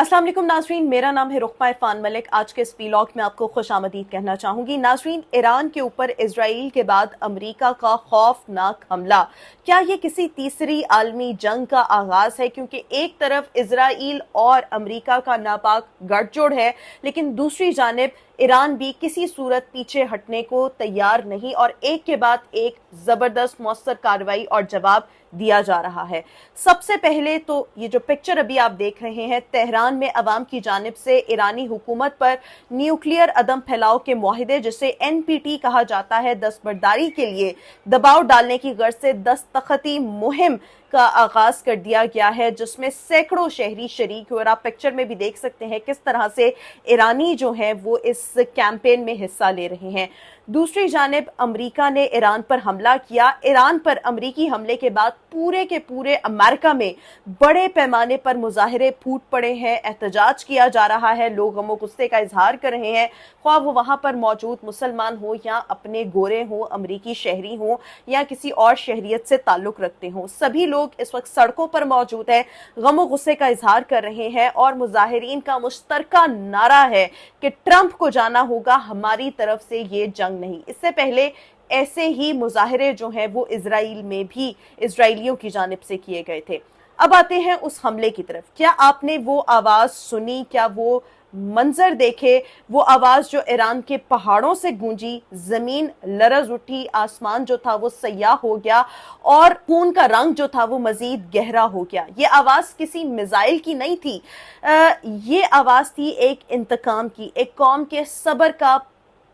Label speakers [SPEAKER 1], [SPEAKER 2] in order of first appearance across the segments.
[SPEAKER 1] अस्सलाम वालेकुम नाज़रीन, मेरा नाम है रुक़मा इरफान मलिक। आज के इस व्लॉग में आपको खुशामदीद कहना चाहूँगी। नाज़रीन, ईरान के ऊपर इजराइल के बाद अमेरिका का खौफनाक हमला, क्या ये किसी तीसरी आलमी जंग का आगाज़ है? क्योंकि एक तरफ इजराइल और अमेरिका का नापाक गठजोड़ है, लेकिन दूसरी जानिब ईरान भी किसी सूरत पीछे हटने को तैयार नहीं और एक के बाद एक ज़बरदस्त मौसर कार्रवाई और जवाब दिया जा रहा है। सबसे पहले तो ये जो पिक्चर अभी आप देख रहे हैं, तेहरान में अवाम की जानिब से ईरानी हुकूमत पर न्यूक्लियर अदम फैलाव के मुआहिदे, जिसे एनपीटी कहा जाता है, दस्तबरदारी के लिए दबाव डालने की गर्ज से दस्तखती मुहिम का आगाज कर दिया गया है, जिसमें सैकड़ों शहरी शरीक हुए और आप पिक्चर में भी देख सकते हैं किस तरह से ईरानी जो हैं वो इस कैंपेन में हिस्सा ले रहे हैं। दूसरी जानिब अमेरिका ने ईरान पर हमला किया। ईरान पर अमेरिकी हमले के बाद पूरे के पूरे अमेरिका में बड़े पैमाने पर मुजाहरे फूट पड़े हैं, एहतजाज किया जा रहा है, लोग गम गुस्से का इजहार कर रहे हैं, ख्वाह वो वहां पर मौजूद मुसलमान हो या अपने गोरे हो, अमेरिकी शहरी हो या किसी और शहरियत से ताल्लुक रखते हो, सभी लोग इस वक्त सड़कों पर मौजूद हैं, गम गुस्से का इजहार कर रहे हैं और मुजाहिरीन का मुश्तरका नारा है कि ट्रंप को जाना होगा, हमारी तरफ से ये जंग नहीं। इससे पहले ऐसे ही मुजाहिरे जो हैं वो इजराइल में भी इजराइलियों की जानिब से किए गए थे। अब आते हैं उस हमले की तरफ। क्या आपने वो आवाज सुनी? क्या वो मंजर देखे? वो आवाज जो ईरान के पहाड़ों से गूंजी, जमीन लरज उठी, आसमान जो था वो सयाह हो गया और खून का रंग जो था वो मजीद गहरा हो गया। ये आवाज किसी मिसाइल की नहीं थी, ये आवाज थी एक इंतकाम की, एक कौम के सब्र का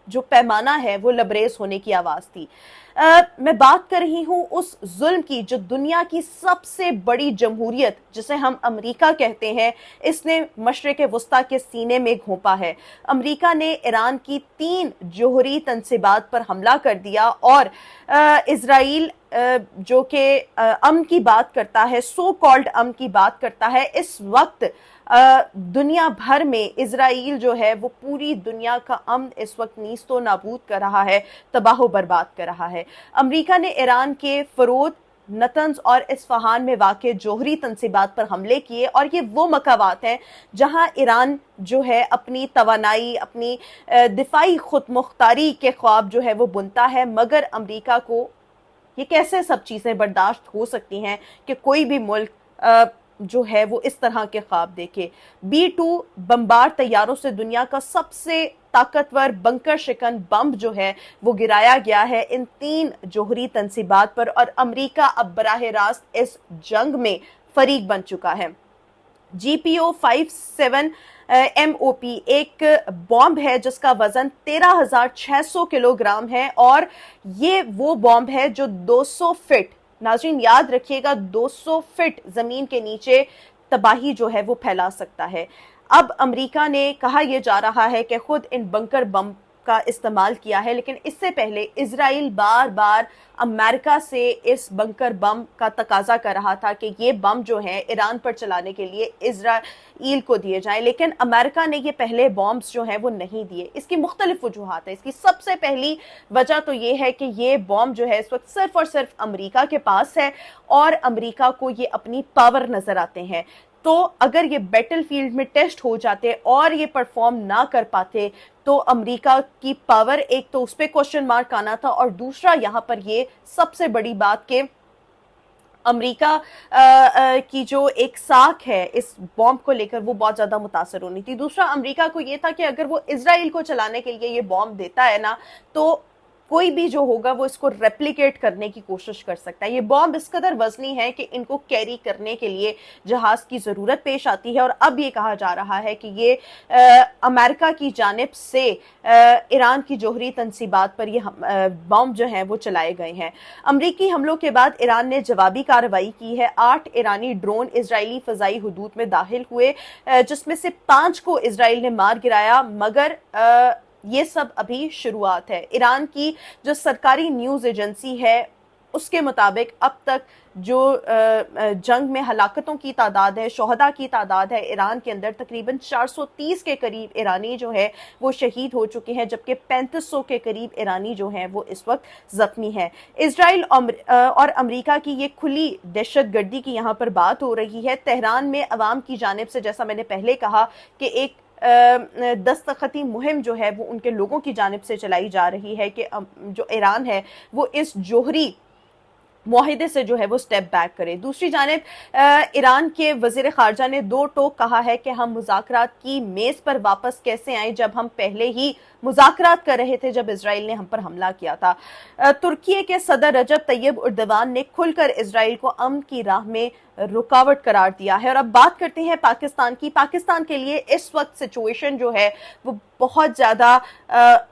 [SPEAKER 1] जो पैमाना है वो लबरेज होने की आवाज थी। मैं बात कर रही हूं उस जुल्म की जो दुनिया की सबसे बड़ी जमहूरियत, जिसे हम अमेरिका कहते हैं, इसने मशरिक वस्ता के सीने में घोंपा है। अमेरिका ने ईरान की 3 जोहरी तनसीबात पर हमला कर दिया और इजराइल जो कि अमन की बात करता है, सो कॉल्ड अमन की बात करता है, इस वक्त दुनिया भर में इजराइल जो है वो पूरी दुनिया का अमन इस वक्त नीस्तो नाबूद कर रहा है, तबाह बर्बाद कर रहा है। अमेरिका ने ईरान के फरोद, नतंज और इस्फहान में वाक़े जोहरी तनसीबात पर हमले किए और ये वो मकावात हैं जहां ईरान जो है अपनी तवानाई, अपनी दिफाई खुद मुख्तारी के ख्वाब जो है वो बुनता है। मगर अमेरिका को ये कैसे सब चीज़ें बर्दाश्त हो सकती हैं कि कोई भी मुल्क जो है वो इस तरह के ख्वाब देखे। B-2 बम्बार तैयारों से दुनिया का सबसे ताकतवर बंकर शिकन बम जो है वो गिराया गया है इन 3 जोहरी तनसीबात पर और अमेरिका अब बराह रास्त इस जंग में फरीक बन चुका है। GPO-57 MOP एक बॉम्ब है जिसका वजन 13,600 किलोग्राम है और ये वो बॉम्ब है जो 200 फीट, नाज़रीन याद रखिएगा, 200 फीट जमीन के नीचे तबाही जो है वो फैला सकता है। अब अमेरिका ने कहा यह जा रहा है कि खुद इन बंकर बम का इस्तेमाल किया है, लेकिन इससे पहले इजराइल बार बार अमेरिका से इस बंकर बम का तकाजा कर रहा था कि ये बम जो है ईरान पर चलाने के लिए इजराइल को दिए जाएं, लेकिन अमेरिका ने ये पहले बॉम्ब्स जो हैं वो नहीं दिए। इसकी मुख्तलिफ वजूहात है। इसकी सबसे पहली वजह तो ये है कि ये बॉम्ब जो है इस वक्त सिर्फ और सिर्फ अमेरिका के पास है और अमेरिका को ये अपनी पावर नजर आते हैं। तो अगर ये बैटलफील्ड में टेस्ट हो जाते और ये परफॉर्म ना कर पाते तो अमेरिका की पावर, एक तो उस पर क्वेश्चन मार्क आना था और दूसरा यहाँ पर ये सबसे बड़ी बात कि अमेरिका की जो एक साख है इस बॉम्ब को लेकर वो बहुत ज्यादा मुतासर होनी थी। दूसरा, अमेरिका को ये था कि अगर वो इजराइल को चलाने के लिए ये बॉम्ब देता है ना, तो कोई भी जो होगा वो इसको रेप्लिकेट करने की कोशिश कर सकता है। ये बॉम्ब इस कदर वजनी है कि इनको कैरी करने के लिए जहाज की ज़रूरत पेश आती है और अब ये कहा जा रहा है कि ये अमेरिका की जानिब से ईरान की जोहरी तनसीबात पर ये बॉम्ब जो हैं वो चलाए गए हैं। अमरीकी हमलों के बाद ईरान ने जवाबी कार्रवाई की है। 8 ईरानी ड्रोन इजरायली फ़ज़ाई हुदूद में दाखिल हुए, जिसमें से 5 को इजराइल ने मार गिराया, मगर ये सब अभी शुरुआत है। ईरान की जो सरकारी न्यूज़ एजेंसी है اس کے مطابق اب تک جو جنگ میں ہلاکتوں کی تعداد ہے، شہداء کی تعداد ہے ایران کے اندر، تقریباً 430 کے قریب ایرانی جو ہے وہ شہید ہو چکے ہیں، جبکہ 3500 کے قریب ایرانی جو ہیں وہ اس وقت زخمی ہیں۔ اسرائیل اور امریکہ کی یہ کھلی دہشت گردی کی یہاں پر بات ہو رہی ہے۔ تہران میں عوام کی جانب سے، جیسا میں نے پہلے کہا، کہ ایک دستخطی مہم جو ہے وہ ان کے لوگوں کی جانب سے چلائی جا رہی ہے کہ جو ایران ہے وہ اس جوہری معاہدے سے جو ہے وہ سٹیپ بیک کرے۔ دوسری جانب ایران کے وزیر خارجہ نے دو ٹوک کہا ہے کہ ہم مذاکرات کی میز پر واپس کیسے آئیں جب ہم پہلے ہی مذاکرات کر رہے تھے جب اسرائیل نے ہم پر حملہ کیا تھا۔ ترکی کے صدر رجب طیب اردوان نے کھل کر اسرائیل کو امن کی راہ میں رکاوٹ قرار دیا ہے۔ اور اب بات کرتے ہیں پاکستان کی۔ پاکستان کے لیے اس وقت سچویشن جو ہے وہ بہت زیادہ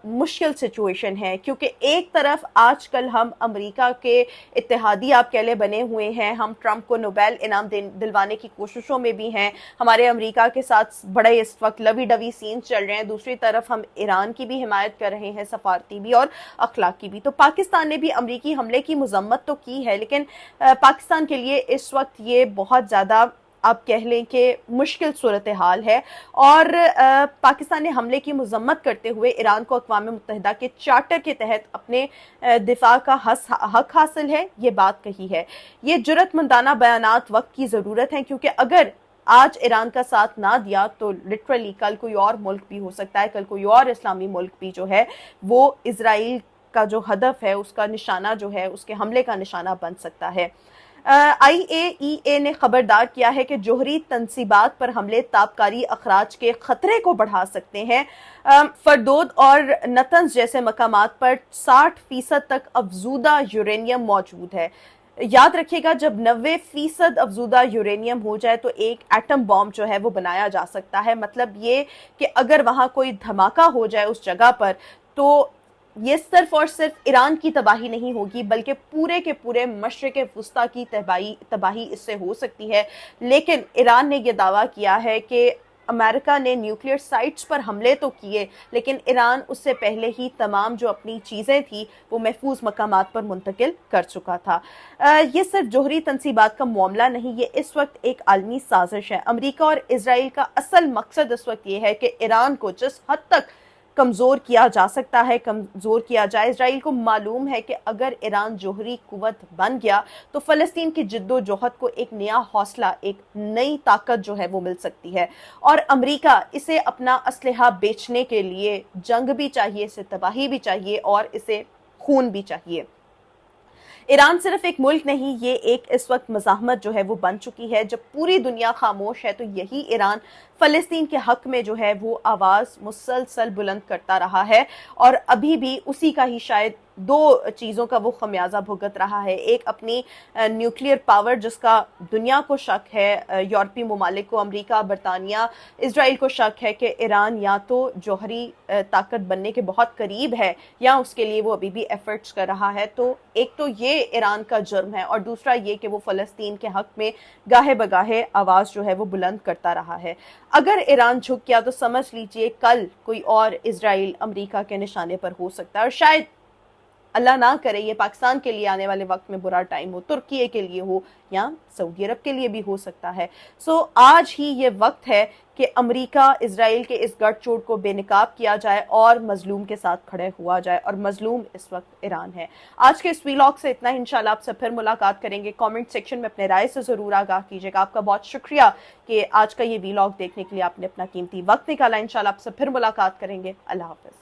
[SPEAKER 1] مشکل سچویشن ہے، کیونکہ ایک طرف آج کل ہم امریکہ کے اتحادی آپ کہہ لے بنے ہوئے ہیں، ہم ٹرمپ کو نوبیل انعام دلوانے کی کوششوں میں بھی ہیں، ہمارے امریکہ کے ساتھ بڑے اس وقت لوی ڈوی سینز چل رہے ہیں، دوسری طرف ہم ایران کی بھی حمایت کر رہے ہیں، سفارتی بھی اور اخلاقی بھی۔ تو پاکستان نے بھی امریکی حملے کی مذمت تو کی ہے، لیکن پاکستان کے لیے اس وقت یہ بہت زیادہ آپ کہہ لیں کہ مشکل صورتحال ہے، اور پاکستان نے حملے کی مذمت کرتے ہوئے ایران کو اقوام متحدہ کے چارٹر کے تحت اپنے دفاع کا حق حاصل ہے، یہ بات کہی ہے۔ یہ جرأت مندانہ بیانات وقت کی ضرورت ہیں، کیونکہ اگر آج ایران کا ساتھ نہ دیا تو لٹرلی کل کوئی اور ملک بھی ہو سکتا ہے، کل کوئی اور اسلامی ملک بھی جو ہے وہ اسرائیل کا جو ہدف ہے، اس کا نشانہ جو ہے، اس کے حملے کا نشانہ بن سکتا ہے۔ IAEA نے خبردار کیا ہے کہ جوہری تنصیبات پر حملے تابکاری اخراج کے خطرے کو بڑھا سکتے ہیں۔ فردود اور نتنز جیسے مقامات پر 60% تک افزودہ یورینیم موجود ہے۔ یاد رکھیے گا، جب 90% افزودہ یورینیم ہو جائے تو ایک ایٹم بام جو ہے وہ بنایا جا سکتا ہے۔ مطلب یہ کہ اگر وہاں کوئی دھماکہ ہو جائے اس جگہ پر تو یہ صرف اور صرف ایران کی تباہی نہیں ہوگی، بلکہ پورے کے پورے مشرق وسطیٰ کی تباہی اس سے ہو سکتی ہے۔ لیکن ایران نے یہ دعویٰ کیا ہے کہ امریکہ نے نیوکلیئر سائٹس پر حملے تو کیے، لیکن ایران اس سے پہلے ہی تمام جو اپنی چیزیں تھی وہ محفوظ مقامات پر منتقل کر چکا تھا۔ یہ صرف جوہری تنصیبات کا معاملہ نہیں، یہ اس وقت ایک عالمی سازش ہے۔ امریکہ اور اسرائیل کا اصل مقصد اس وقت یہ ہے کہ ایران کو جس حد تک کمزور کیا جا سکتا ہے کمزور کیا جائے۔ اسرائیل کو معلوم ہے کہ اگر ایران جوہری قوت بن گیا تو فلسطین کی جد و جہد کو ایک نیا حوصلہ، ایک نئی طاقت جو ہے وہ مل سکتی ہے، اور امریکہ اسے اپنا اسلحہ بیچنے کے لیے جنگ بھی چاہیے، اسے تباہی بھی چاہیے اور اسے خون بھی چاہیے۔ ایران صرف ایک ملک نہیں، یہ ایک اس وقت مزاحمت جو ہے وہ بن چکی ہے۔ جب پوری دنیا خاموش ہے تو یہی ایران فلسطین کے حق میں جو ہے وہ آواز مسلسل بلند کرتا رہا ہے، اور ابھی بھی اسی کا ہی شاید دو چیزوں کا وہ خمیازہ بھگت رہا ہے۔ ایک اپنی نیوکلیئر پاور جس کا دنیا کو شک ہے، یورپی ممالک کو، امریکہ، برطانیہ، اسرائیل کو شک ہے کہ ایران یا تو جوہری طاقت بننے کے بہت قریب ہے یا اس کے لیے وہ ابھی بھی ایفرٹس کر رہا ہے۔ تو ایک تو یہ ایران کا جرم ہے، اور دوسرا یہ کہ وہ فلسطین کے حق میں گاہے بگاہے آواز جو ہے وہ بلند کرتا رہا ہے۔ اگر ایران جھک گیا تو سمجھ لیجئے کل کوئی اور اسرائیل امریکہ کے نشانے پر ہو سکتا ہے، اور شاید اللہ نہ کرے یہ پاکستان کے لیے آنے والے وقت میں برا ٹائم ہو، ترکی کے لیے ہو یا سعودی عرب کے لیے بھی ہو سکتا ہے۔ آج ہی یہ وقت ہے کہ امریکہ اسرائیل کے اس گڑھ چوڑ کو بے نقاب کیا جائے اور مظلوم کے ساتھ کھڑے ہوا جائے، اور مظلوم اس وقت ایران ہے۔ آج کے اس ویلاگ سے اتنا ہی، انشاءاللہ آپ سے پھر ملاقات کریں گے۔ کامنٹ سیکشن میں اپنے رائے سے ضرور آگاہ کیجیے گا۔ آپ کا بہت شکریہ کہ آج کا یہ ویلاگ دیکھنے کے لیے آپ نے اپنا قیمتی وقت نکالا۔ انشاءاللہ آپ سے پھر ملاقات کریں گے۔ اللہ حافظ۔